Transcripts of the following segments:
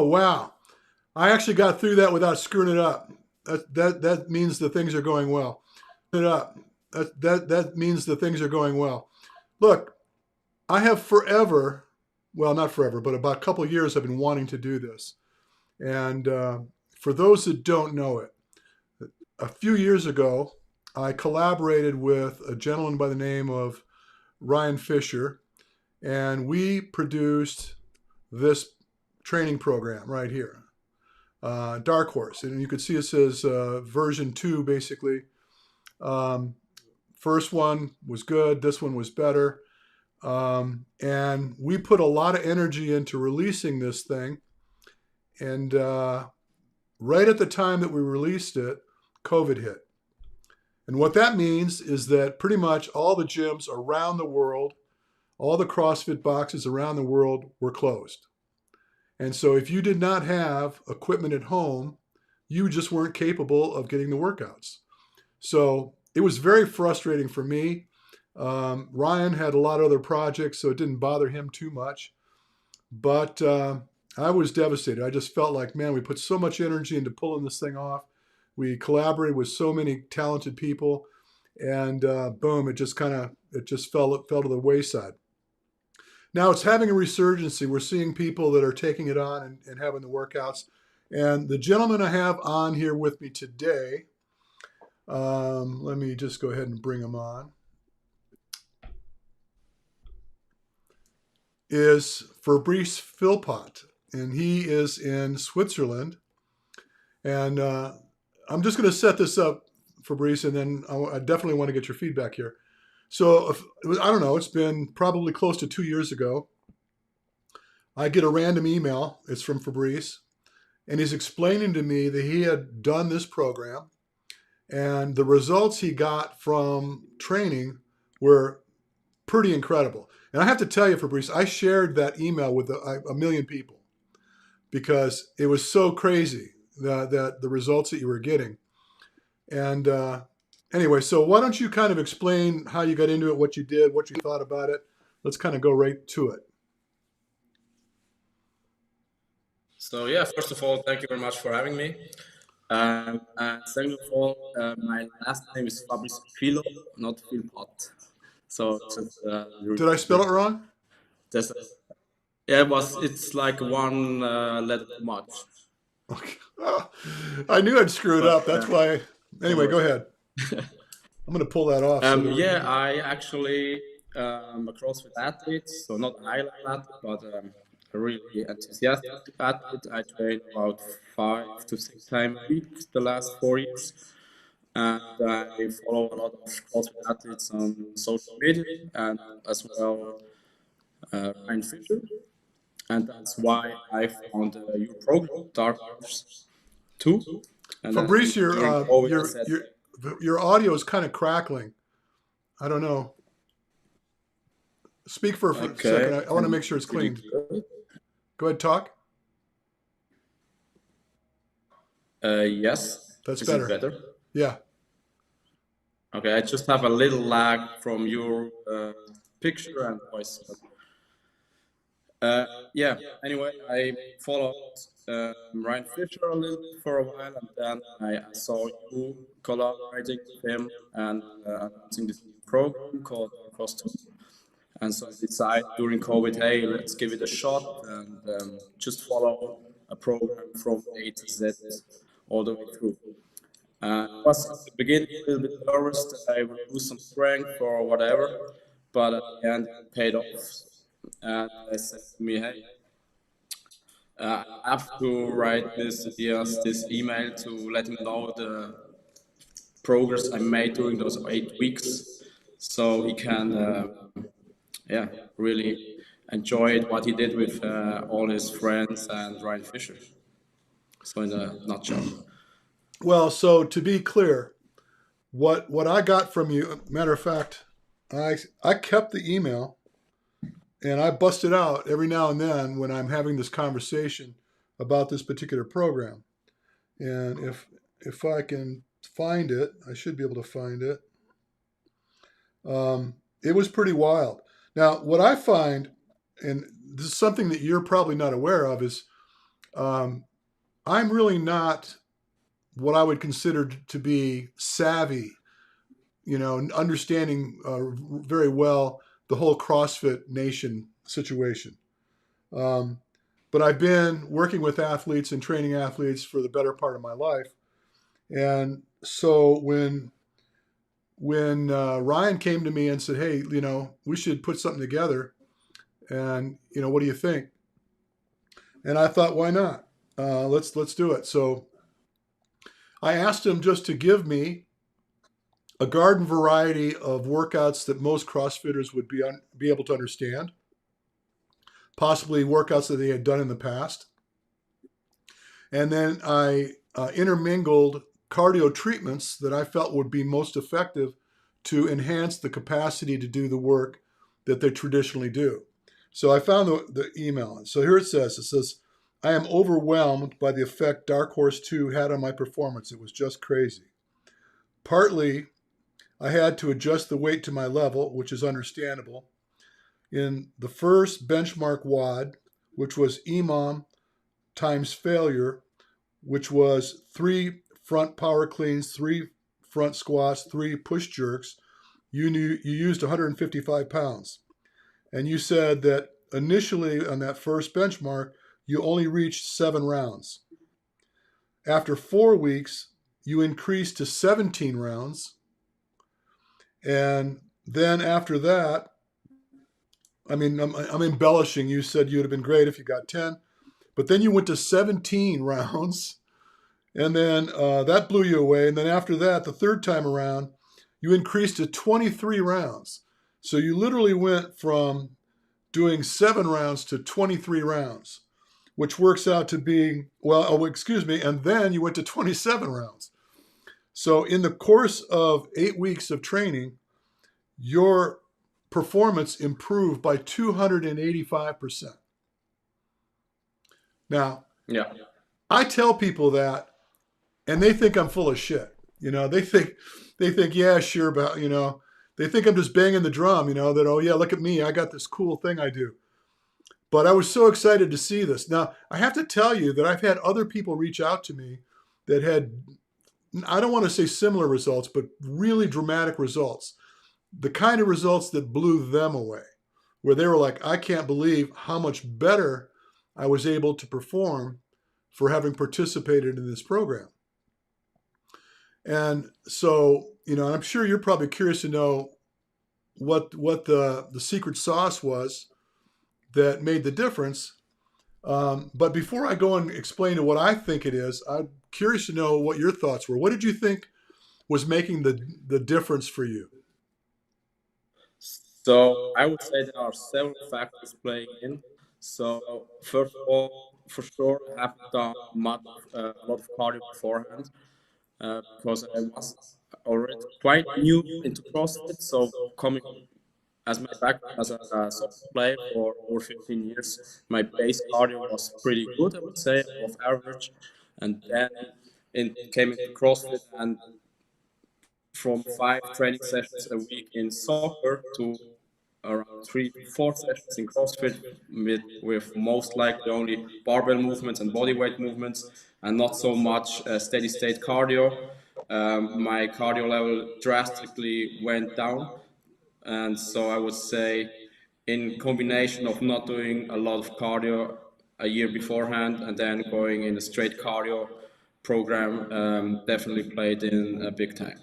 Oh, wow. I actually got through that without screwing it up. That means the things are going well. It up. That means the things are going well. Look, I have forever, well, not forever, but about a couple of years, I've been wanting to do this. And for those that don't know it, a few years ago, I collaborated with a gentleman by the name of Ryan Fisher, and we produced this training program right here, Dark Horse. And you could see it says version 2, basically. Um, First one was good. This one was better. And we put a lot of energy into releasing this thing. And right at the time that we released it, COVID hit. And what that means is that pretty much all the gyms around the world, all the CrossFit boxes around the world were closed. And so if you did not have equipment at home, you just weren't capable of getting the workouts. So it was very frustrating for me. Ryan had a lot of other projects, so it didn't bother him too much. But I was devastated. I just felt like, man, we put so much energy into pulling this thing off. We collaborated with so many talented people, and boom, it just fell to the wayside. Now it's having a resurgency. We're seeing people that are taking it on and having the workouts. And the gentleman I have on here with me today, let me just go ahead and bring him on, is Fabrice Philpott. And he is in Switzerland. And I'm just going to set this up, Fabrice, and then I definitely want to get your feedback here. So, I don't know, it's been probably close to 2 years ago. I get a random email. It's from Fabrice. And he's explaining to me that he had done this program. And the results he got from training were pretty incredible. And I have to tell you, Fabrice, I shared that email with a million people because it was so crazy that the results that you were getting. And anyway, so why don't you kind of explain how you got into it, what you did, what you thought about it. Let's kind of go right to it. So yeah, first of all, thank you very much for having me. And second of all, my last name is Fabrice Philo, not Philpott. So just Did I spell it wrong? just yeah, it's like one letter too much. Okay. Oh, I knew I'd screw it up. That's why. Anyway, go ahead. I'm going to pull that off. Yeah, I actually a CrossFit athlete, so not an island athlete, but a really enthusiastic athlete. I train about 5 to 6 times a week the last 4 years. And I follow a lot of CrossFit athletes on social media and as well Ryan Fisher. And that's why I found your program, Dark Horse 2. And Fabrice, during COVID, I said, your audio is kind of crackling. I don't know. Speak for a second. I want to make sure it's clean. Go ahead, talk. Yes. That's Is better. it better? Yeah. Okay, I just have a little lag from your picture and voice. Yeah, anyway, I followed Ryan Fisher a little bit for a while, and then I saw you collaborating with him and announcing this new program called Cross 2. And so I decided during COVID, hey, let's give it a shot and just follow a program from A to Z all the way through. I was at the beginning a little bit nervous that I would lose some strength or whatever, but at the end it paid off. And I said to me, hey, I have to write this Diaz this email to let him know the progress I made during those 8 weeks, so he can, yeah, really enjoy what he did with all his friends and Ryan Fisher. So in a nutshell. Well, so to be clear, what I got from you, matter of fact, I kept the email and I bust it out every now and then when I'm having this conversation about this particular program. And if I can find it, I should be able to find it. It was pretty wild. Now, what I find, and this is something that you're probably not aware of, is Um, I'm really not what I would consider to be savvy, understanding very well the whole CrossFit Nation situation. Um, but I've been working with athletes and training athletes for the better part of my life. And so when Ryan came to me and said, "Hey, we should put something together," and what do you think? And I thought, why not? Let's do it. So I asked him just to give me a garden variety of workouts that most CrossFitters would be able to understand, possibly workouts that they had done in the past. And then I intermingled cardio treatments that I felt would be most effective to enhance the capacity to do the work that they traditionally do. So I found the email. So here it says, I am overwhelmed by the effect Dark Horse 2 had on my performance. It was just crazy. Partly, I had to adjust the weight to my level, which is understandable. In the first benchmark WOD, which was EMOM times failure, which was 3 front power cleans, 3 front squats, 3 push jerks, you used 155 pounds. And you said that initially on that first benchmark, you only reached 7 rounds. After 4 weeks, you increased to 17 rounds. And then after that, I'm embellishing. You said you'd have been great if you got 10. But then you went to 17 rounds. And then that blew you away. And then after that, the third time around, you increased to 23 rounds. So you literally went from doing 7 rounds to 23 rounds, which works out to be, and then you went to 27 rounds. So in the course of 8 weeks of training, your performance improved by 285%. Now, Yeah. I tell people that and they think I'm full of shit. They think, yeah, sure, but they think I'm just banging the drum, that, oh yeah, look at me, I got this cool thing I do. But I was so excited to see this. Now, I have to tell you that I've had other people reach out to me that had, I don't want to say similar results, but really dramatic results. The kind of results that blew them away, where they were like, I can't believe how much better I was able to perform for having participated in this program. And so, and I'm sure you're probably curious to know what the secret sauce was that made the difference. But before I go and explain to what I think it is, I'm curious to know what your thoughts were. What did you think was making the difference for you? So I would say there are several factors playing in. So first of all, for sure, I haven't done a lot of cardio beforehand because I was already quite new into CrossFit. So coming as my background as a soccer player for over 15 years, my base cardio was pretty good, I would say, above average. And then it came into CrossFit, and from 5 training sessions a week in soccer to around 3 to 4 sessions in CrossFit with most likely only barbell movements and body weight movements and not so much steady state cardio. My cardio level drastically went down. And so I would say, in combination of not doing a lot of cardio a year beforehand and then going in a straight cardio program, definitely played in a big time,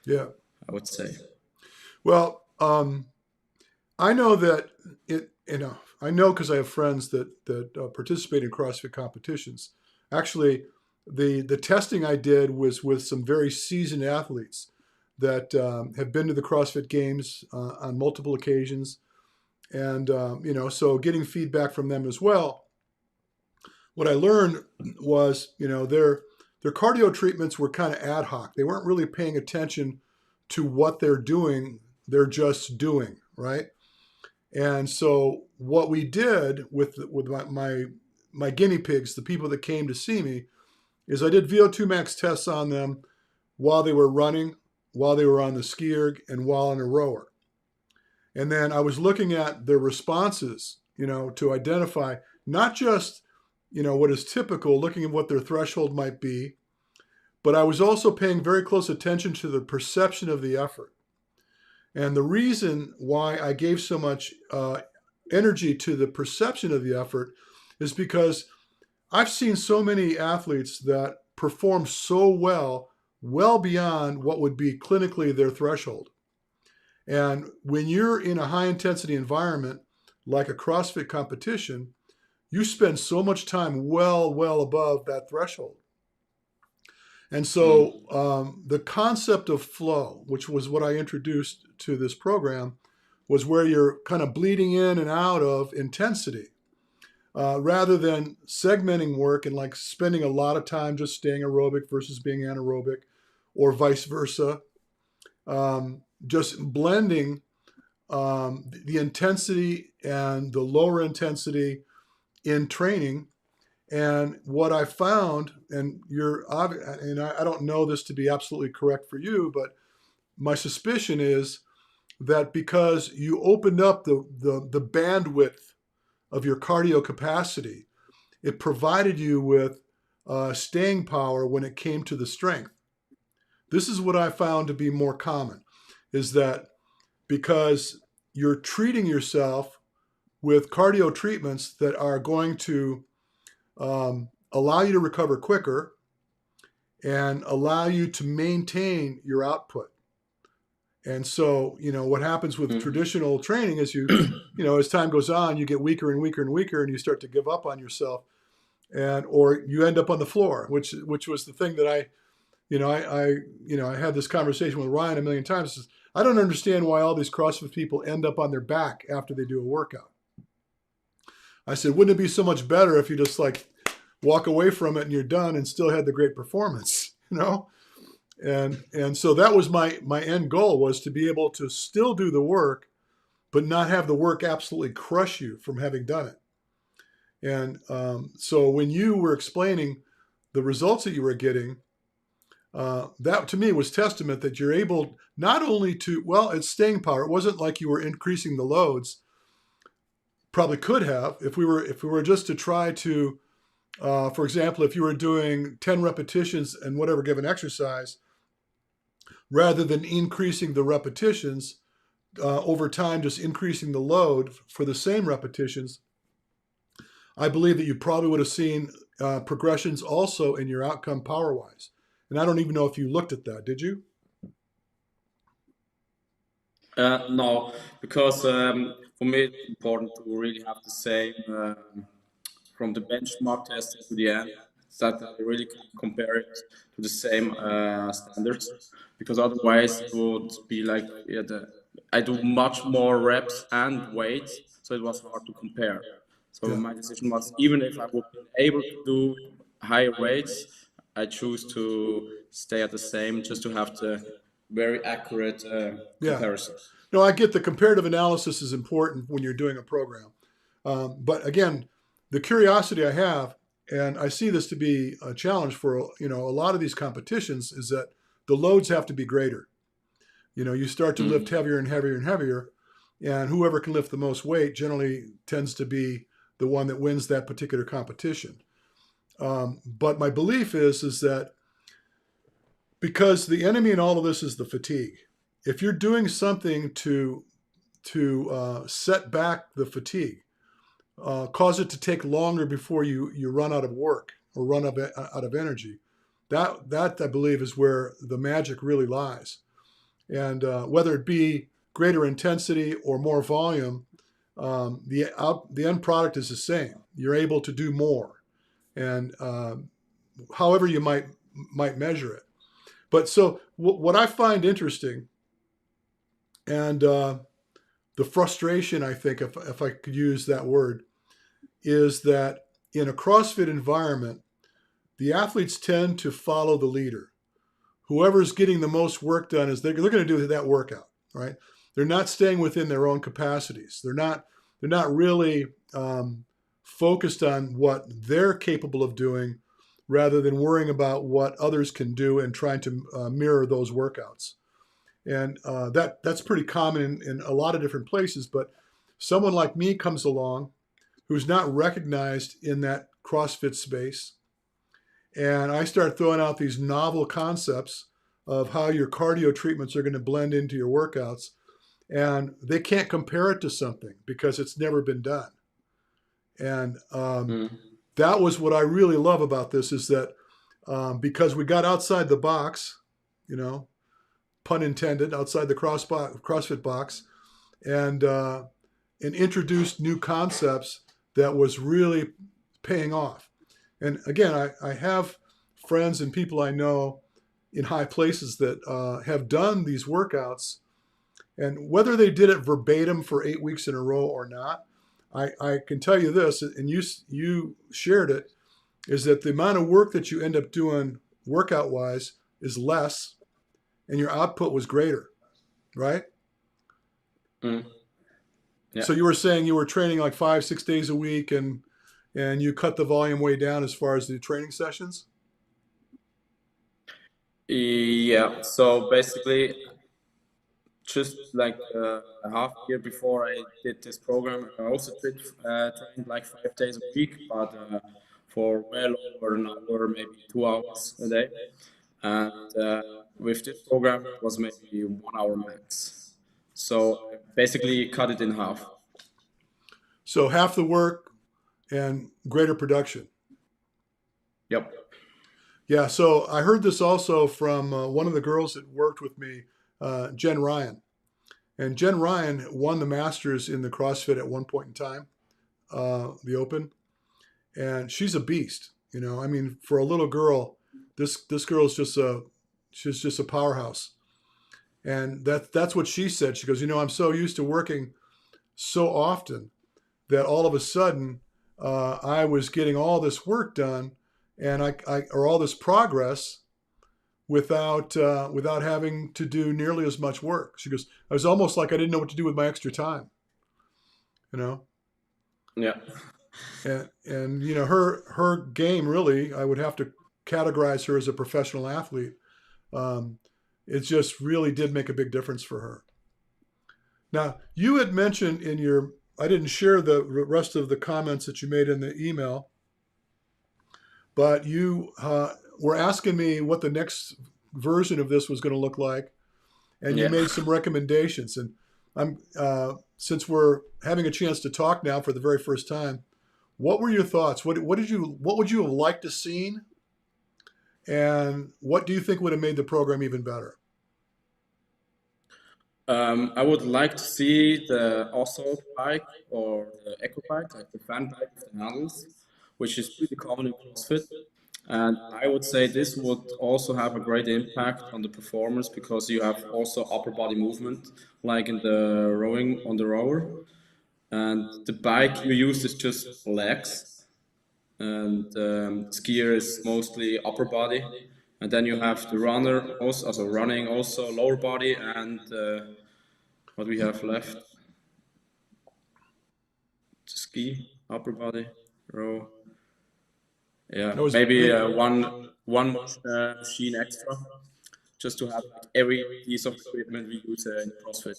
Yeah. I would say. Well, I know that I know because I have friends that participate in CrossFit competitions. Actually, the testing I did was with some very seasoned athletes that have been to the CrossFit Games on multiple occasions, and so getting feedback from them as well. What I learned was, their cardio treatments were kind of ad hoc. They weren't really paying attention to what they're doing. They're just doing, right? And so what we did with my guinea pigs, the people that came to see me, is I did VO2 max tests on them while they were running, while they were on the ski erg, and while on a rower. And then I was looking at their responses, to identify not just what is typical, looking at what their threshold might be. But I was also paying very close attention to the perception of the effort. And the reason why I gave so much energy to the perception of the effort is because I've seen so many athletes that perform so well, well beyond what would be clinically their threshold. And when you're in a high intensity environment like a CrossFit competition, you spend so much time well above that threshold. And so the concept of flow, which was what I introduced to this program, was where you're kind of bleeding in and out of intensity. Rather than segmenting work and like spending a lot of time just staying aerobic versus being anaerobic, or vice versa, just blending the intensity and the lower intensity in training. And what I found, and I don't know this to be absolutely correct for you, but my suspicion is that because you opened up the bandwidth of your cardio capacity, it provided you with staying power when it came to the strength. This is what I found to be more common, is that because you're treating yourself with cardio treatments that are going to allow you to recover quicker and allow you to maintain your output. And so, what happens with traditional training is as time goes on, you get weaker and weaker and weaker, and you start to give up on yourself, or you end up on the floor, which was the thing that I had this conversation with Ryan a million times. I don't understand why all these CrossFit people end up on their back after they do a workout. I said, wouldn't it be so much better if you just like walk away from it and you're done and still had the great performance, And so that was my end goal, was to be able to still do the work, but not have the work absolutely crush you from having done it. And so when you were explaining the results that you were getting, that to me was testament that you're able not only to, it's staying power. It wasn't like you were increasing the loads. Probably could have, if we were just to try to, for example, if you were doing 10 repetitions in whatever given exercise, rather than increasing the repetitions over time, just increasing the load for the same repetitions, I believe that you probably would have seen progressions also in your outcome power-wise. And I don't even know if you looked at that. Did you? No, because for me it's important to really have the same from the benchmark test to the end, so that I really can compare it to the same standards. Because otherwise it would be like I do much more reps and weights, so it was hard to compare. So Yeah. my decision was, even if I would be able to do higher weights, I choose to stay at the same, just to have the very accurate Yeah. comparison. No, I get the comparative analysis is important when you're doing a program. But again, the curiosity I have, and I see this to be a challenge for a lot of these competitions, is that the loads have to be greater. You start to lift heavier and heavier and heavier, and whoever can lift the most weight generally tends to be the one that wins that particular competition. But my belief is that because the enemy in all of this is the fatigue. If you're doing something to set back the fatigue, cause it to take longer before you run out of work or run out of energy, that I believe is where the magic really lies. And whether it be greater intensity or more volume, the end product is the same. You're able to do more, and however you might measure it. But so what I find interesting, and the frustration, I think, if I could use that word, is that in a CrossFit environment, the athletes tend to follow the leader. Whoever's getting the most work done is they're going to do that workout, right? They're not staying within their own capacities. They're not really focused on what they're capable of doing, rather than worrying about what others can do and trying to mirror those workouts. And that's pretty common in a lot of different places. But someone like me comes along who's not recognized in that CrossFit space, and I start throwing out these novel concepts of how your cardio treatments are going to blend into your workouts, and they can't compare it to something because it's never been done. And Mm. that was what I really love about this is that because we got outside the box, you know, pun intended, outside the CrossFit box, and introduced new concepts that was really paying off. And again, I have friends and people I know in high places that have done these workouts, and whether they did it verbatim for 8 weeks in a row or not, I can tell you this, and you shared it, is that the amount of work that you end up doing workout wise is less, and your output was greater, right? Mm. Yeah. So you were saying you were training like 5, 6 days a week, and you cut the volume way down as far as the training sessions. Yeah. So basically, just like a half year before I did this program, I also trained like 5 days a week, but for well over an hour, maybe 2 hours a day. And with this program, it was maybe 1 hour max. So I basically cut it in half. So half the work and greater production. Yep. Yeah. So I heard this also from one of the girls that worked with me, Jen Ryan. And Jen Ryan won the Masters in the CrossFit at one point in time, the Open, and she's a beast. You know, I mean, for a little girl, this girl's she's just a powerhouse. And that's what she said. She goes, you know, I'm so used to working so often that all of a sudden I was getting all this work done, and or all this progress without having to do nearly as much work. She goes, I was almost like I didn't know what to do with my extra time, you know. Yeah. And you know her game really, I would have to categorize her as a professional athlete. Um, it just really did make a big difference for her. Now you had mentioned in your, I didn't share the rest of the comments that you made in the email, but you were asking me what the next version of this was going to look like, and you Yeah. made some recommendations. And I'm since we're having a chance to talk now for the very first time, what were your thoughts? What would you have liked to seen, and what do you think would have made the program even better? I would like to see the assault bike or the eco bike, like the fan bike with the handles, which is pretty common in CrossFit. And I would say this would also have a great impact on the performance because you have also upper body movement, like in the rowing on the rower. And the bike you use is just legs, and skier is mostly upper body. And then you have the runner also running also lower body and what we have left, ski, upper body, row. Yeah, That was maybe eight. one machine extra, just to have like every piece of equipment we use in CrossFit,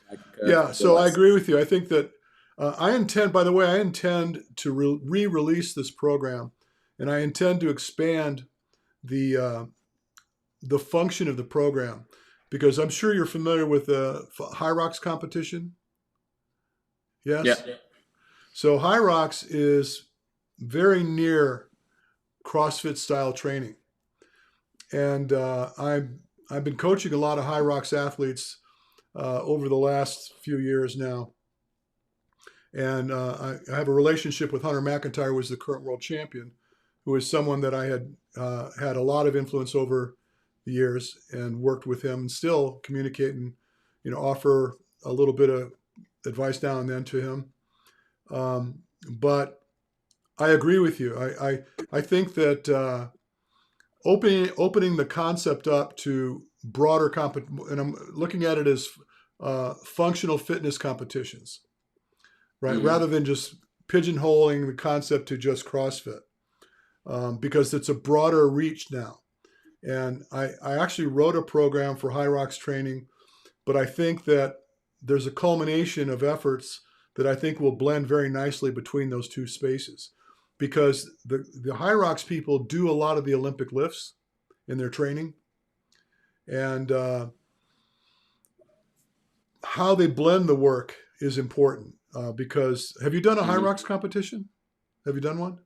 like Yeah, the so I less. agree with you. I think that I intend, by the way, I intend to re-release this program, and I intend to expand the uh, the function of the program, because I'm sure you're familiar with the High Rocks competition. Yeah. Yes. So High Rocks is very near CrossFit style training, and I've been coaching a lot of High Rocks athletes over the last few years now. And I have a relationship with Hunter McIntyre, who is the current world champion, who is someone that I had had a lot of influence over the years and worked with him and still communicate and, you know, offer a little bit of advice now and then to him. But I agree with you. I think that opening the concept up to broader and I'm looking at it as functional fitness competitions, right? Hmm. Rather than just pigeonholing the concept to just CrossFit, because it's a broader reach now. And I actually wrote a program for High Rocks training, but I think that there's a culmination of efforts that I think will blend very nicely between those two spaces. because the high rocks people do a lot of the Olympic lifts in their training, and how they blend the work is important. Because have you done a high Hmm. rocks competition? Have you done one?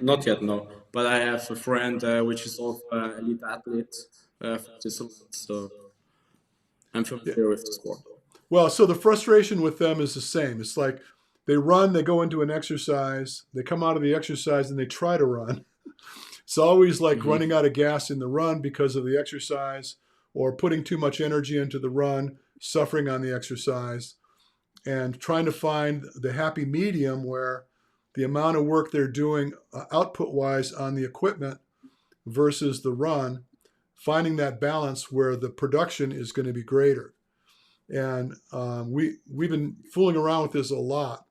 Not yet, no. But I have a friend which is also an elite athlete from Switzerland, so I'm Yeah. familiar with the sport. Well, so the frustration with them is the same. It's like they run, they go into an exercise, they come out of the exercise and they try to run. It's always like Hmm. running out of gas in the run because of the exercise, or putting too much energy into the run, suffering on the exercise, and trying to find the happy medium where the amount of work they're doing output wise on the equipment versus the run, finding that balance where the production is going to be greater. And we've been fooling around with this a lot.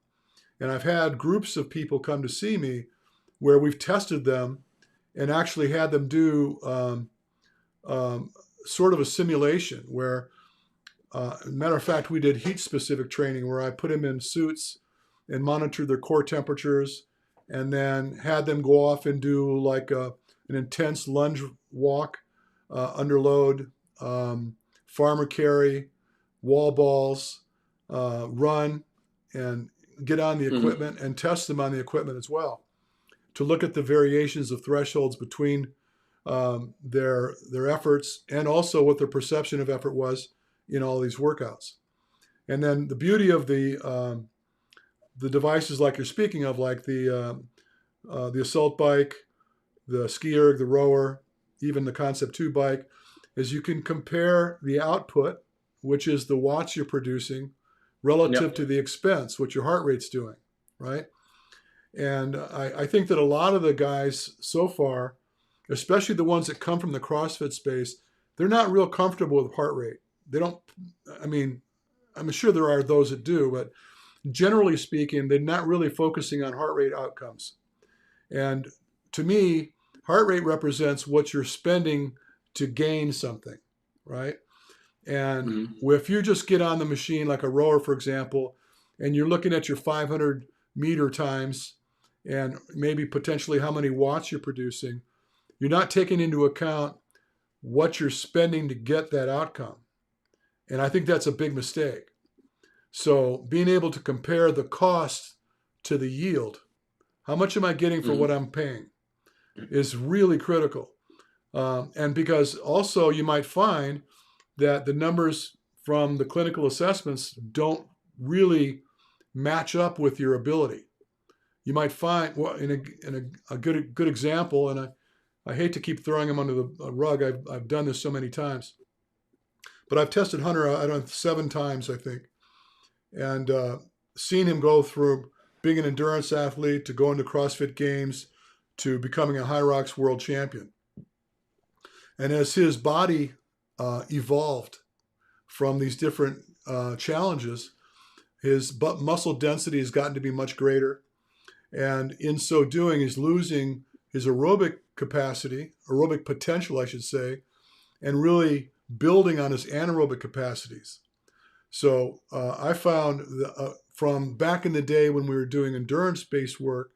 And I've had groups of people come to see me where we've tested them and actually had them do um, sort of a simulation where, matter of fact, we did heat specific training where I put them in suits and monitored their core temperatures, and then had them go off and do like an intense lunge walk, under load, farmer carry, wall balls, run, and get on the Hmm. equipment and test them on the equipment as well to look at the variations of thresholds between their efforts, and also what their perception of effort was in all these workouts. And then the beauty of the devices like you're speaking of, like the assault bike, the ski erg, the rower, even the Concept 2 bike, is you can compare the output, which is the watts you're producing, Yeah. relative to the expense, what your heart rate's doing, right? And I think that a lot of the guys so far, especially the ones that come from the CrossFit space, they're not real comfortable with heart rate. They don't, I mean, I'm sure there are those that do, but generally speaking, they're not really focusing on heart rate outcomes. And to me, heart rate represents what you're spending to gain something, right? And Hmm. if you just get on the machine, like a rower, for example, and you're looking at your 500-meter times and maybe potentially how many watts you're producing, you're not taking into account what you're spending to get that outcome. And I think that's a big mistake. So being able to compare the cost to the yield, how much am I getting for what Hmm. I'm paying, is really critical. And because also you might find that the numbers from the clinical assessments don't really match up with your ability. You might find, well, in a good example, and I hate to keep throwing him under the rug. I've done this so many times, but I've tested Hunter, I don't know, 7 times, I think, and seen him go through being an endurance athlete to going to CrossFit Games to becoming a High Rocks world champion. And as his body evolved from these different challenges, his muscle density has gotten to be much greater. And in so doing, he's losing his aerobic capacity, aerobic potential, I should say, and really building on his anaerobic capacities. So I found from back in the day when we were doing endurance based work,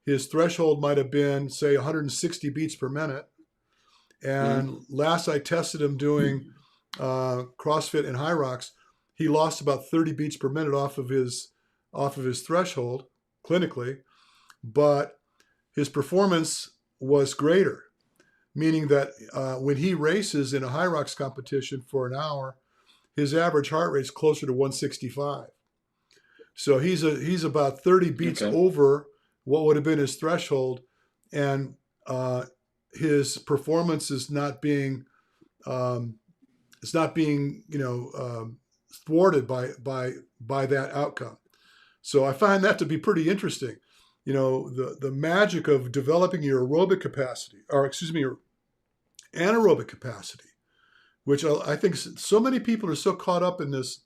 his threshold might have been, say, 160 beats per minute. And Hmm. last I tested him doing CrossFit and High Rocks, he lost about 30 beats per minute off of his threshold clinically, but his performance was greater, meaning that when he races in a High Rocks competition for an hour, his average heart rate is closer to 165. So he's about 30 beats Okay. over what would have been his threshold, and his performance is not being um, thwarted by that outcome. So I find that to be pretty interesting. The magic of developing your aerobic capacity, or excuse me, your anaerobic capacity, which I think so many people are so caught up in this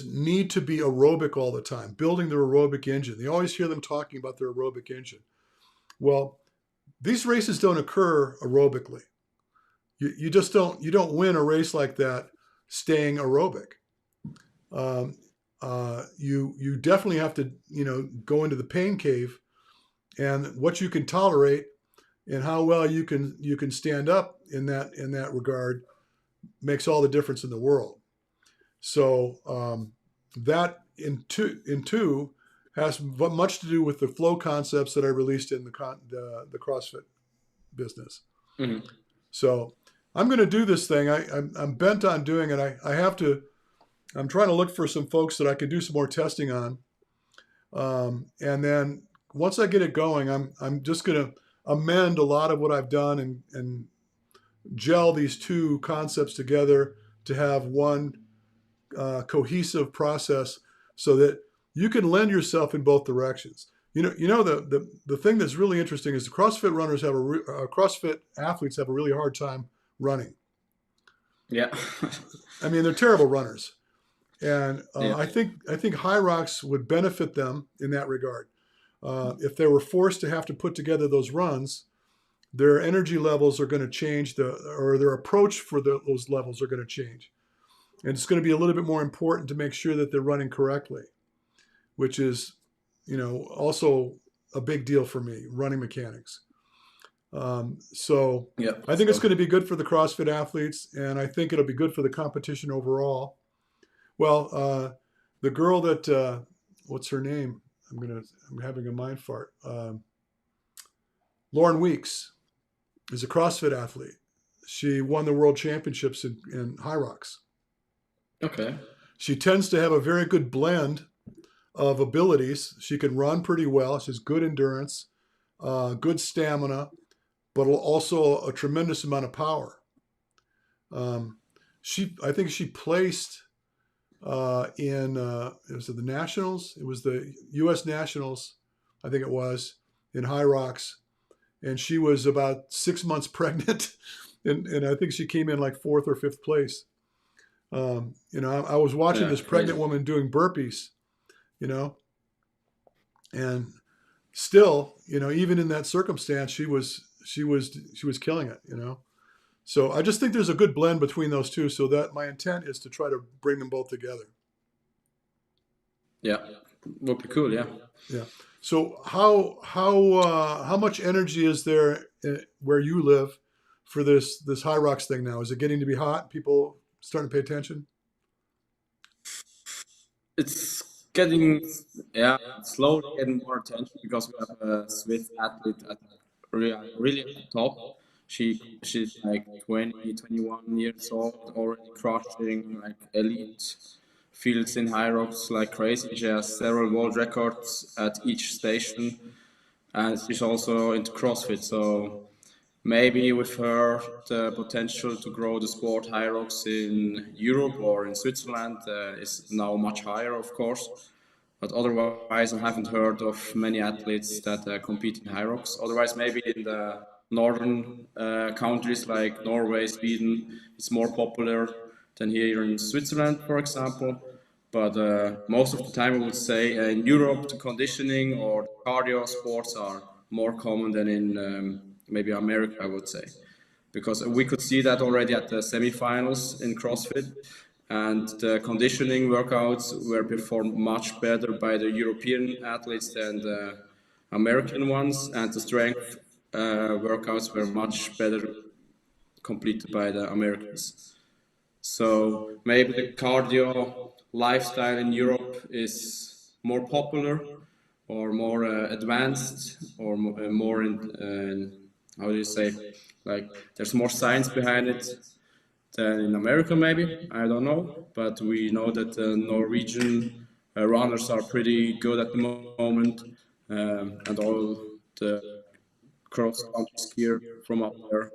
need to be aerobic all the time, building their aerobic engine. They always hear them talking about their aerobic engine. Well, these races don't occur aerobically. You just don't win a race like that staying aerobic. Um, you definitely have to go into the pain cave, and what you can tolerate and how well you can stand up in that regard makes all the difference in the world. So that in two has much to do with the flow concepts that I released in the CrossFit business. Mhm. So I'm going to do this thing. I'm bent on doing it. I have to. I'm trying to look for some folks that I can do some more testing on, and then once I get it going, I'm just going to amend a lot of what I've done and gel these two concepts together to have one cohesive process so that you can lend yourself in both directions. The thing that's really interesting is the CrossFit runners CrossFit athletes have a really hard time running. Yeah. I mean, they're terrible runners, and Yeah. I think high rocks would benefit them in that regard. If they were forced to have to put together those runs, their energy levels are going to change, or their approach for those levels are going to change, and it's going to be a little bit more important to make sure that they're running correctly, which is, also a big deal for me, running mechanics. So Yeah. I think it's going to be good for the CrossFit athletes, and I think it'll be good for the competition overall. Well, the girl that what's her name? I'm having a mind fart. Lauren Weeks is a CrossFit athlete. She won the world championships in high rocks. Okay. She tends to have a very good blend of abilities. She can run pretty well. She has good endurance, good stamina, but also a tremendous amount of power. Um, I think she placed in it was the nationals. It was the U.S. Nationals, I think it was, in high rocks, and she was about 6 months pregnant, and I think she came in like fourth or fifth place. I was watching Yeah. this pregnant Crazy. woman doing burpees, you know, and still, even in that circumstance, she was killing it. So I just think there's a good blend between those two. So that my intent is to try to bring them both together. Yeah. Would be cool. Yeah. Yeah. So how much energy is there where you live for this high rocks thing now? Is it getting to be hot? People starting to pay attention? It's getting, yeah, slowly getting more attention because we have a Swiss athlete at really at the top. She's like 20, 21 years old, already crushing like elite fields in high rocks like crazy. She has several world records at each station, and she's also into CrossFit. So maybe with her, the potential to grow the sport high rocks in Europe or in Switzerland is now much higher, of course. But otherwise, I haven't heard of many athletes that compete in high rocks. Otherwise, maybe in the northern countries like Norway, Sweden, it's more popular than here in Switzerland, for example. But most of the time, I would say in Europe, the conditioning or the cardio sports are more common than in maybe America, I would say, because we could see that already at the semifinals in CrossFit, and the conditioning workouts were performed much better by the European athletes than the American ones, and the strength workouts were much better completed by the Americans. So maybe the cardio lifestyle in Europe is more popular or more advanced or more in how do you say, like there's more science behind it than in America, maybe. I don't know, but we know that the Norwegian runners are pretty good at the moment, and all the cross country skier from up there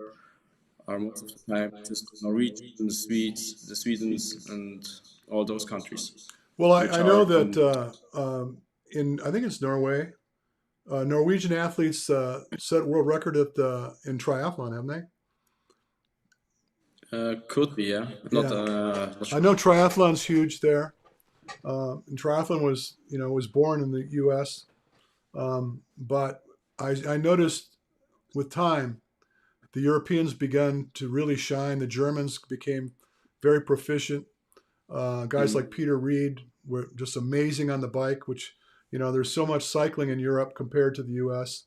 are most of the time just Norwegians, the Swedes, the Swedens, and all those countries, Well, I which know are that in I think it's Norway, Norwegian athletes set world record in triathlon, haven't they? could be, yeah. Not Yeah, not I sure. know triathlon's huge there. And triathlon was born in the U.S., but I noticed with time the Europeans began to really shine. The Germans became very proficient. Guys like Mm. Peter Reed were just amazing on the bike, which, there's so much cycling in Europe compared to the US.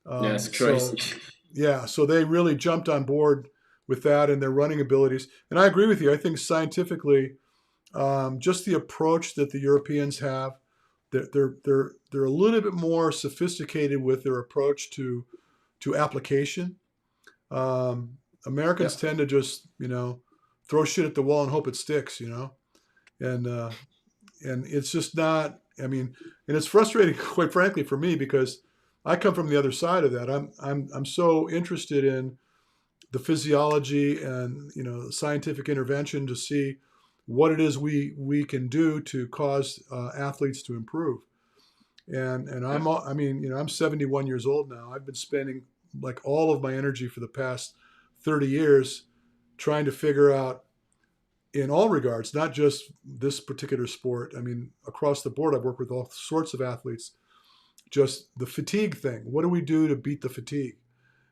Yeah, it's crazy. So, yeah, so they really jumped on board with that and their running abilities. And I agree with you. I think scientifically, just the approach that the Europeans have, they're a little bit more sophisticated with their approach to application. Yeah. Americans tend to just throw shit at the wall and hope it sticks, and it's just not. I mean, and it's frustrating, quite frankly, for me because I come from the other side of that. I'm so interested in the physiology and scientific intervention to see what it is we can do to cause athletes to improve. And Yeah. I mean, I'm 71 years old now. I've been spending like all of my energy for the past 30 years trying to figure out in all regards, not just this particular sport. I mean, across the board, I've worked with all sorts of athletes. Just the fatigue thing. What do we do to beat the fatigue?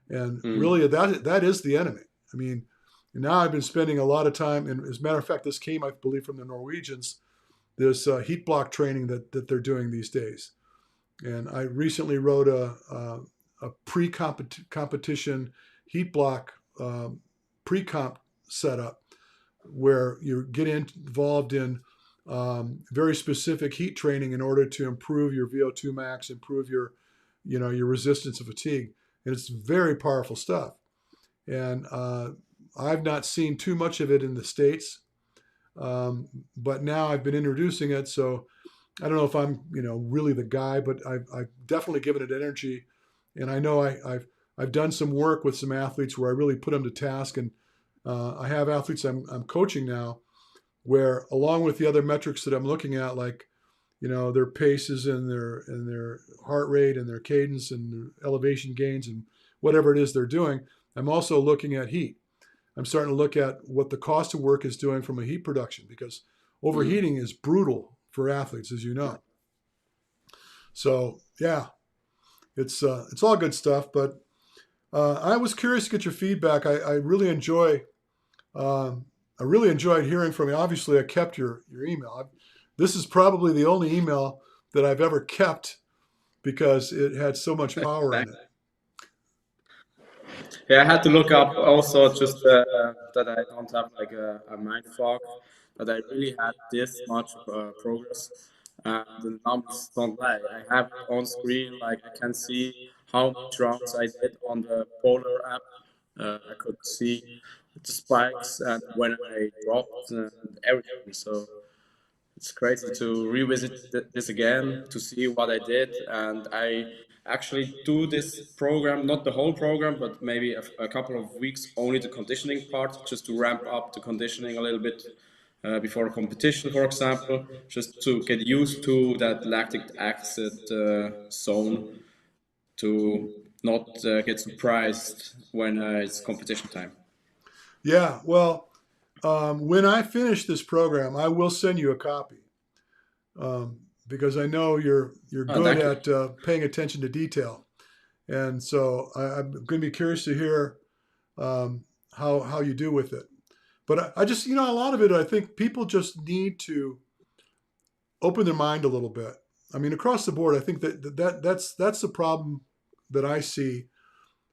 And Mm. really, that is the enemy. I mean, now I've been spending a lot of time, and as a matter of fact, this came, I believe, from the Norwegians. This heat block training that they're doing these days. And I recently wrote a pre-competition heat block pre-comp setup where you get involved in very specific heat training in order to improve your VO2 max, improve your resistance to fatigue, and it's very powerful stuff. And I've not seen too much of it in the States, but now I've been introducing it, so I don't know if I'm really the guy, but I've definitely given it energy, and I know I've done some work with some athletes where I really put them to task, and I have athletes I'm coaching now where along with the other metrics that I'm looking at, like their paces and their heart rate and their cadence and their elevation gains and whatever it is they're doing, I'm also looking at heat. I'm starting to look at what the cost of work is doing from a heat production because Mm. overheating is brutal for athletes, as you know. So yeah, it's all good stuff. But I was curious to get your feedback. I really enjoy I really enjoyed hearing from you. Obviously, I kept your email. This is probably the only email that I've ever kept because it had so much power in Thanks. it. Yeah, I had to look up also just that I don't have like a mind fog, that I really had this much progress. And the numbers don't lie. I have it on screen, like I can see how much rounds I did on the Polar app. I could see the spikes and when I dropped and everything. So it's crazy to revisit this again to see what I did. And I actually do this program, not the whole program, but maybe a couple of weeks only the conditioning part, just to ramp up the conditioning a little bit before a competition, for example, just to get used to that lactic acid zone to not get surprised when it's competition time. Yeah, well, when I finish this program, I will send you a copy because I know you're Oh, good thank you. at paying attention to detail, and so I'm going to be curious to hear how you do with it. But I just a lot of it, I think people just need to open their mind a little bit. I mean, across the board, I think that's the problem that I see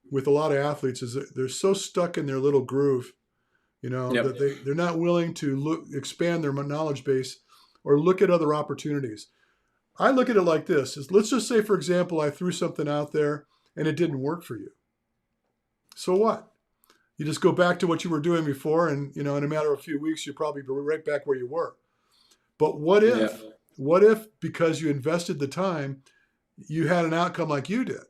with a lot of athletes is that they're so stuck in their little groove, that Yep. they're not willing to expand their knowledge base or look at other opportunities. I look at it like this: is let's just say, for example, I threw something out there and it didn't work for you. So what? You just go back to what you were doing before, and in a matter of a few weeks, you're probably right back where you were. But what Yeah. if? What if because you invested the time, you had an outcome like you did?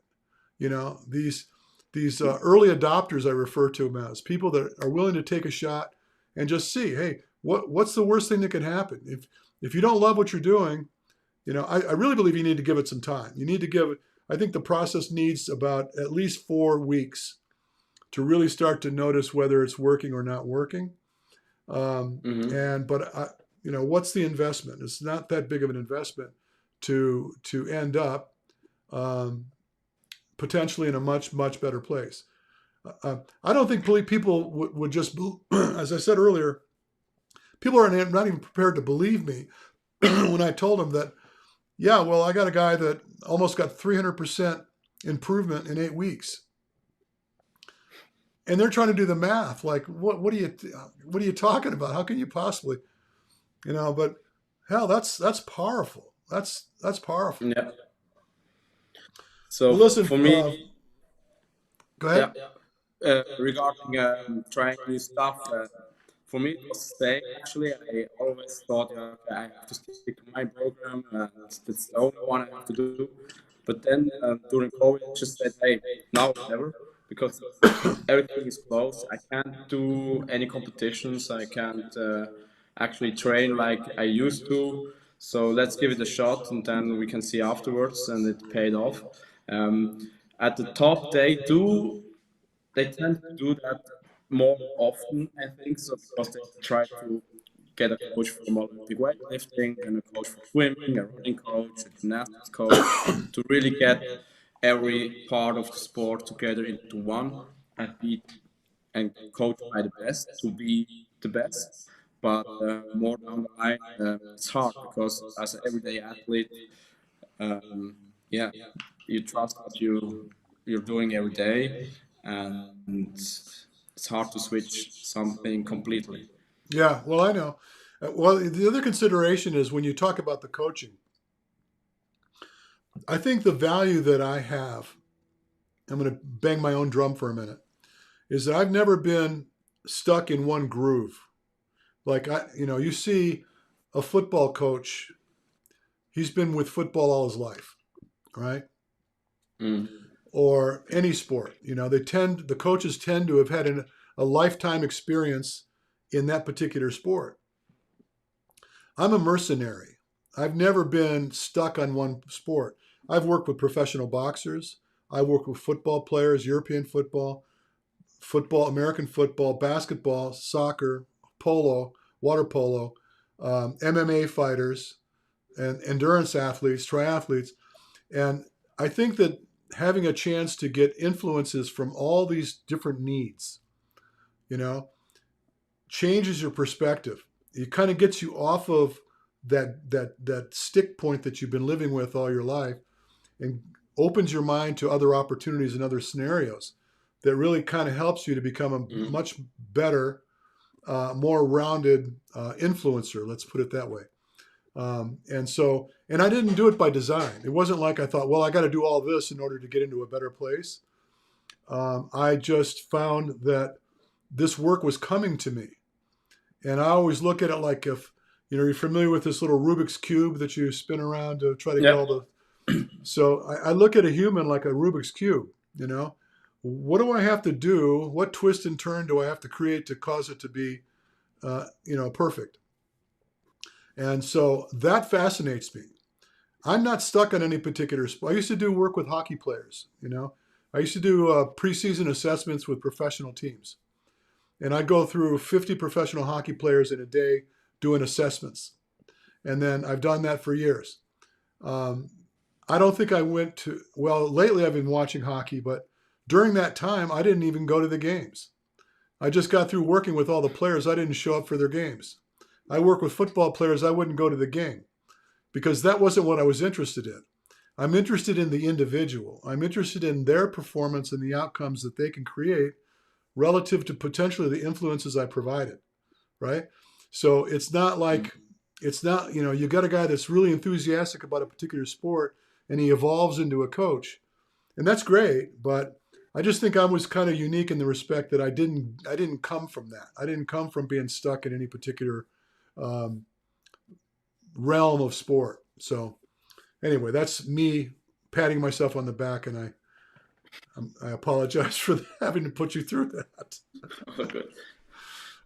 These early adopters, I refer to them as people that are willing to take a shot and just see, hey, what's the worst thing that can happen? If you don't love what you're doing, I really believe you need to give it some time. You need to give it. I think the process needs about at least 4 weeks to really start to notice whether it's working or not working. Hmm. But what's the investment? It's not that big of an investment to end up um, potentially in a much better place. I don't think people would just, as I said earlier, people are not even prepared to believe me when I told them that, yeah, well, I got a guy that almost got 300% improvement in 8 weeks. And they're trying to do the math. Like, what are you talking about? How can you possibly, but hell, that's powerful. That's powerful. Yeah. Well, So listen, for me, go yeah, ahead. regarding trying new stuff, for me it was the same. Actually, I always thought, yeah, okay, I have to stick to my program, and that's the only one I have to do. But then during COVID, I just said, hey, now or never, because everything is closed. I can't do any competitions. I can't actually train like I used to. So let's give it a shot, and then we can see afterwards. And it paid off. Um, at the top, they tend to do that more often, I think, so because they try to get a coach from Olympic weightlifting, then a coach for swimming, a running coach, a gymnastics coach, to really get every part of the sport together into one and be and coached by the best to be the best. But more down the line, it's hard because as an everyday athlete, um, yeah, you trust what you're doing every day, and it's hard to switch something completely. Yeah, well, I know. Well, the other consideration is when you talk about the coaching, I think the value that I have, I'm going to bang my own drum for a minute, is that I've never been stuck in one groove. Like you see a football coach, he's been with football all his life, right? Mm. Or any sport, the coaches tend to have had a lifetime experience in that particular sport. I'm a mercenary. I've never been stuck on one sport. I've worked with professional boxers. I work with football players, European football, American football, basketball, soccer, polo, water polo, MMA fighters, and endurance athletes, triathletes. And I think that having a chance to get influences from all these different needs, you know, changes your perspective. It kind of gets you off of that stick point that you've been living with all your life, and opens your mind to other opportunities and other scenarios that really kind of helps you to become a Mm. much better, more rounded influencer. Let's put it that way. And I didn't do it by design. It wasn't like I thought, well, I got to do all this in order to get into a better place. I just found that this work was coming to me. And I always look at it like, if, you're familiar with this little Rubik's Cube that you spin around to try to get Yeah. all the. So I look at a human like a Rubik's Cube, What do I have to do? What twist and turn do I have to create to cause it to be, perfect? And so that fascinates me. I'm not stuck on any particular sport. I used to do work with hockey players, I used to do preseason assessments with professional teams. And I go through 50 professional hockey players in a day doing assessments. And then I've done that for years. Um, I don't think I went to, well, lately I've been watching hockey, but during that time, I didn't even go to the games. I just got through working with all the players. I didn't show up for their games. I work with football players. I wouldn't go to the game because that wasn't what I was interested in. I'm interested in the individual. I'm interested in their performance and the outcomes that they can create relative to potentially the influences I provided, right? So it's not, you got a guy that's really enthusiastic about a particular sport and he evolves into a coach. And that's great, but I just think I was kind of unique in the respect that I didn't come from that. I didn't come from being stuck in any particular um, realm of sport. So anyway, that's me patting myself on the back, and I apologize for having to put you through that. Oh, good.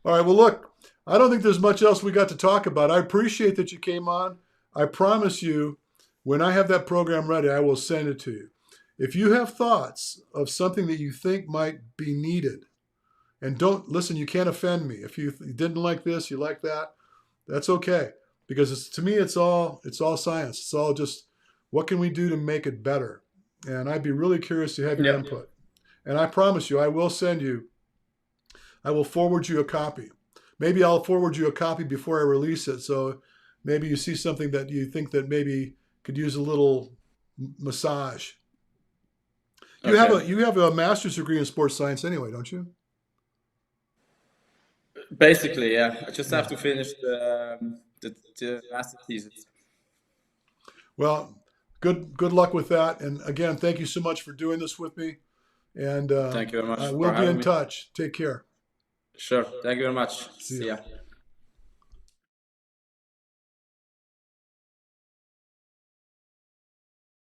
All right. Well, look, I don't think there's much else we got to talk about. I appreciate that you came on. I promise you, when I have that program ready, I will send it to you. If you have thoughts of something that you think might be needed, and don't listen, you can't offend me. If you didn't like this, you like that, that's okay. Because to me, it's all science. It's all just what can we do to make it better. And I'd be really curious to have your Yeah. input. And I promise you, I will forward you a copy. Maybe I'll forward you a copy before I release it. So maybe you see something that you think that maybe could use a little massage. Okay. You have a master's degree in sports science anyway, don't you? Basically, yeah. I just Yeah. have to finish the master thesis. Well, good luck with that. And again, thank you so much for doing this with me. And Thank you very much I for will be having in me. touch. Take care. Sure. Thank you very much. See See ya. ya.